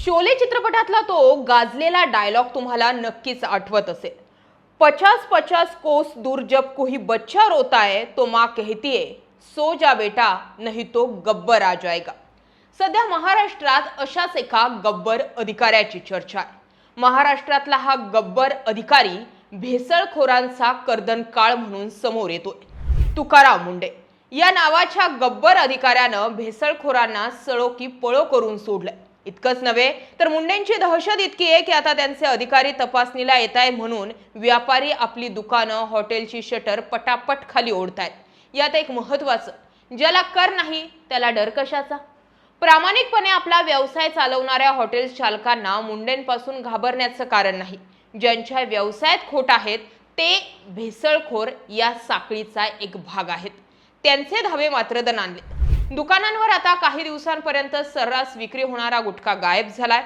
शोले चित्रपटातला तो गाजलेला डायलॉग तुम्हाला नक्कीच आठवत असेल। 50-50 कोस दूर जब कोई बच्चा रोता है तो माँ कहती है सो जा बेटा नहीं तो गब्बर आ जाएगा। सध्या महाराष्ट्रात अशाच एका गब्बर अधिकाऱ्याची चर्चा आहे। महाराष्ट्रातला हा गब्बर अधिकारी भेसळखोरांचा कर्दनकाळ म्हणून समोर येतोय। तुकाराम मुंडे या नावाच्या गब्बर अधिकाऱ्यानं भेसळखोरांना सळो की पळो करून सोडलंय। इतकंच नव्हे तर मुंडेंची दहशत इतकी आहे की आता त्यांचे अधिकारी तपासणीला येत आहे म्हणून व्यापारी आपली दुकानं हॉटेलची शटर पटापट खाली ओढतायत। यात एक महत्त्वाचं, ज्याला कर नाही त्याला डर कशाचा। प्रामाणिकपणे आपला व्यवसाय चालवणाऱ्या हॉटेल चालकांना मुंडेंपासून घाबरण्याचं कारण नाही। ज्यांच्या व्यवसायात खोट आहेत ते भेसळखोर या साखळीचा एक भाग आहेत। त्यांचे धावे मात्र दणाणले। दुकानांवर आता काही दिवसांपर्यंत सर्रास विक्री होणारा गुटखा गायब झालाय।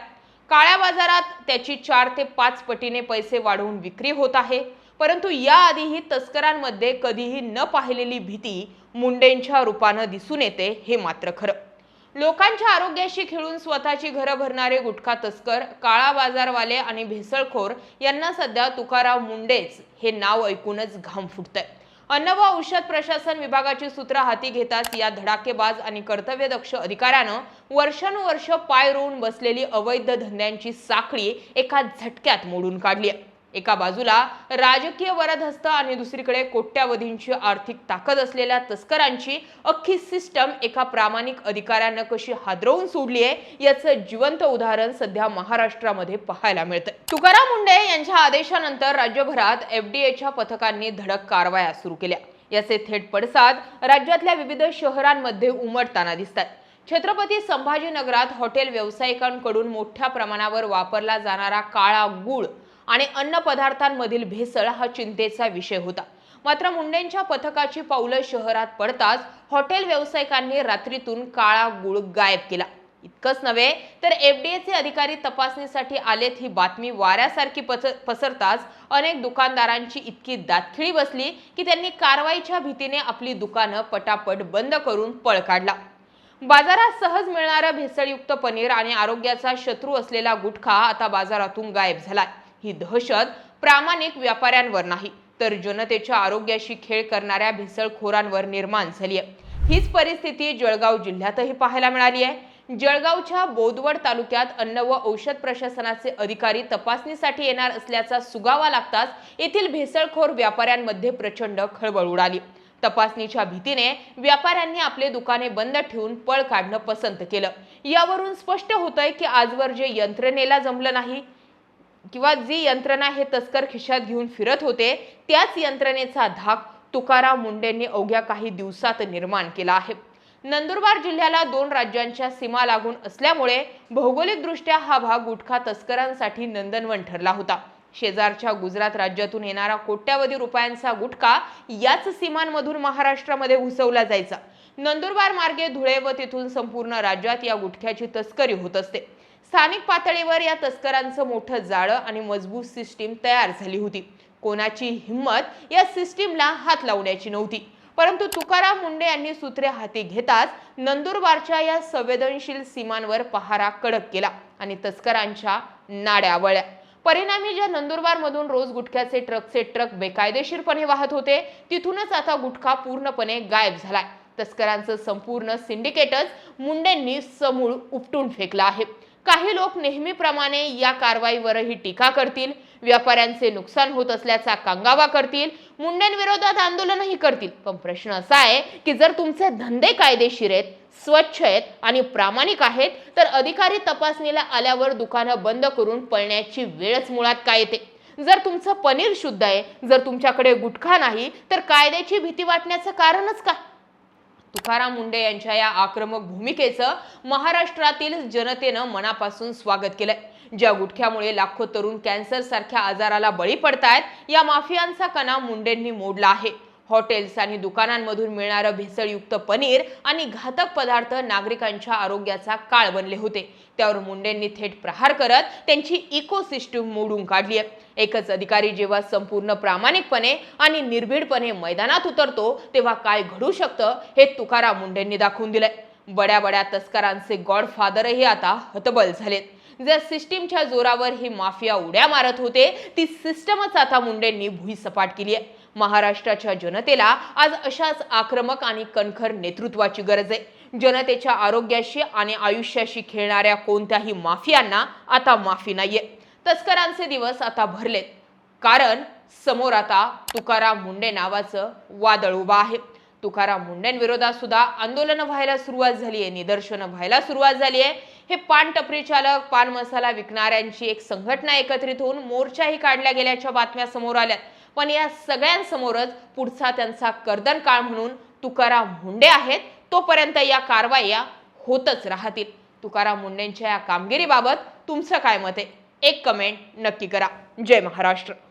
काळ्या बाजारात त्याची 4 ते 5 पटीने पैसे वाढवून विक्री होत आहे। परंतु याआधीही तस्करांमध्ये कधीही न पाहिलेली भीती मुंडेंच्या रूपाने दिसून येते हे मात्र खरं। लोकांच्या आरोग्याशी खेळून स्वतःची घरं भरणारे गुटखा तस्कर, काळा बाजारवाले आणि भेसळखोर यांना सध्या तुकाराम मुंडेच हे नाव ऐकूनच घाम फुटतंय। अन्न व औषध प्रशासन विभागाची सूत्र हाती घेताच या धडाकेबाज आणि कर्तव्यदक्ष अधिकाऱ्यानं वर्षानुवर्ष पाय रोवून बसलेली अवैध धंद्यांची साखळी एका झटक्यात मोडून काढली आहे। एका बाजूला राजकीय वरदहस्त आणि दुसरीकडे कोट्यावधींची आर्थिक ताकद असलेल्या तस्करांची अख्खी सिस्टम एका प्रामाणिक अधिकाऱ्यानं कशी हादरवून सोडली आहे याचं जिवंत उदाहरण सध्या महाराष्ट्रामध्ये पाहायला मिळतंय। तुकाराम मुंडे यांच्या आदेशानंतर राज्यभरात एफडीएच्या पथकांनी धडक कारवाया सुरू केल्या। याचे थेट पडसाद राज्यातल्या विविध शहरांमध्ये उमटताना दिसतात। छत्रपती संभाजीनगरात हॉटेल व्यावसायिकांकडून मोठ्या प्रमाणावर वापरला जाणारा काळा गूळ आणि अन्न पदार्थांमधील भेसळ हा चिंतेचा विषय होता। मात्र मुंडेंच्या पथकाची पावलं शहरात पडताच हॉटेल व्यावसायिकांनी रात्रीतून काळा गूळ गायब केला। इतकंच नव्हे तर एफडीएचे अधिकारी तपासणीसाठी आलेत ही बातमी वाऱ्यासारखी पसरताच अनेक दुकानदारांची इतकी दातखिळी बसली की त्यांनी कारवाईच्या भीतीने आपली दुकानं पटापट बंद करून पळ काढला। बाजारात सहज मिळणारं भेसळयुक्त पनीर आणि आरोग्याचा शत्रू असलेला गुटखा आता बाजारातून गायब झालाय। ही दहशत प्रामाणिक व्यापाऱ्यांवर नाही तर जनतेच्या आरोग्याशी खेळ करणाऱ्या भेसळखोरांवर निर्माण झाली आहे। हीच परिस्थिती जळगाव जिल्ह्यातही पाहायला मिळाली आहे। जळगावच्या बोदवड तालुक्यात अन्न व औषध प्रशासनाचे अधिकारी तपासणीसाठी येणार असल्याचा सुगावा लागताच येथील भेसळखोर व्यापाऱ्यांमध्ये प्रचंड खळबळ उडाली। तपासणीच्या भीतीने व्यापाऱ्यांनी आपले दुकाने बंद ठेवून पळ काढणं पसंत केलं। यावरून स्पष्ट होतंय की आजवर जे यंत्रणेला जमलं नाही किंवा जी यंत्रणा हे तस्कर खिशात घेऊन फिरत होते त्याच यंत्रणेचा धाक तुकाराम मुंडेंनी अवघ्या काही दिवसात निर्माण केला आहे। नंदुरबार जिल्ह्याला 2 राज्यांच्या सीमा लागून असल्यामुळे भौगोलिकदृष्ट्या हा भाग गुटखा तस्करांसाठी नंदनवन ठरला होता। शेजारच्या गुजरात राज्यातून येणारा कोट्यावधी रुपयांचा गुटखा याच सीमांमधून महाराष्ट्रामध्ये घुसवला जायचा। नंदुरबार मार्गे धुळे व तिथून संपूर्ण राज्यात या गुटख्याची तस्करी होत असते। स्थानिक पातळीवर या तस्करांचं मोठं जाळं आणि मजबूत सिस्टीम तयार झाली होती। कोणाची हिम्मत या सिस्टीमला हात लावण्याची नव्हती। परंतु तुकाराम मुंडे यांनी सूत्रे हाती घेताच नंदुरबारच्या या संवेदनशील सीमांवर पहारा कडक केला आणि तस्करांच्या नाड्या वळल्या। परिणामी ज्या नंदुरबारमधून रोज गुटख्याचे ट्रक बेकायदेशीरपणे वाहत होते तिथूनच आता गुटखा पूर्णपणे गायब झालाय। तस्करांचं संपूर्ण सिंडिकेटच मुंडेंनी समूळ उपटून फेकला आहे। काही लोक नेहमीप्रमाणे या कारवाईवरही टीका करतील, व्यापाऱ्यांचे नुकसान होत असल्याचा कांगावा करतील, मुंडेंविरोधात आंदोलनही करतील। पण प्रश्न असा आहे की जर तुमचे धंदे कायदेशीर आहेत, स्वच्छ आहेत आणि प्रामाणिक आहेत तर अधिकारी तपासणीला आल्यावर दुकानं बंद करून पळण्याची वेळच मुळात काय येते। जर तुमचं पनीर शुद्ध आहे, जर तुमच्याकडे गुटखा नाही तर कायद्याची भीती वाटण्याचं कारणच काय। तुकाराम मुंडे यांच्या या आक्रमक भूमिकेचं महाराष्ट्रातील जनतेनं मनापासून स्वागत केलंय। ज्या गुटख्यामुळे लाखो तरुण कॅन्सर सारख्या आजाराला बळी पडतायत या माफियांचा कणा मुंडेंनी मोडला आहे। हॉटेल्स आणि दुकानांमधून मिळणारं भेसळयुक्त पनीर आणि घातक पदार्थ नागरिकांच्या आरोग्याचा काळ बनले होते। त्यावर मुंडेंनी थेट प्रहार करत त्यांची इकोसिस्टम मोडून काढली आहे। एकच अधिकारी जेव्हा संपूर्ण प्रामाणिकपणे आणि निर्भीडपणे मैदानात उतरतो तेव्हा काय घडू शकतं हे तुकाराम मुंडेंनी दाखवून दिलंय। बड्या बड्या तस्करांचे गॉडफादरही आता हतबल झालेत. ज्या सिस्टीमच्या जोरावर ही माफिया उड्या मारत होते ती सिस्टमच आता मुंडेंनी भुईसपाट केली आहे. महाराष्ट्राच्या जनतेला आज अशाच आक्रमक आणि कणखर नेतृत्वाची गरज आहे. जनतेच्या आरोग्याशी आणि आयुष्याशी खेळणाऱ्या कोणत्याही माफियांना आता माफी नाहीये. तस्करांचे दिवस आता भरलेत, कारण समोर आता तुकाराम मुंडे नावाचं वादळ उभा आहे. तुकाराम मुंडेंविरोधात सुद्धा आंदोलनं व्हायला सुरुवात झाली आहे, निदर्शनं व्हायला सुरुवात झाली आहे. हे पान टपरी चालक, पान मसाला विकणाऱ्यांची एक संघटना एकत्रित होऊन मोर्चाही काढल्या गेल्याच्या बातम्या समोर आल्यात. पण या सगळ्यांसमोरच पुढचा त्यांचा कर्दन काळ म्हणून तुकाराम मुंडे आहेत. तोपर्यंत या कारवाया होतच राहतील. तुकाराम मुंडेंच्या या कामगिरीबाबत तुमचं काय मत आहे? एक कमेंट नक्की करा. जय महाराष्ट्र.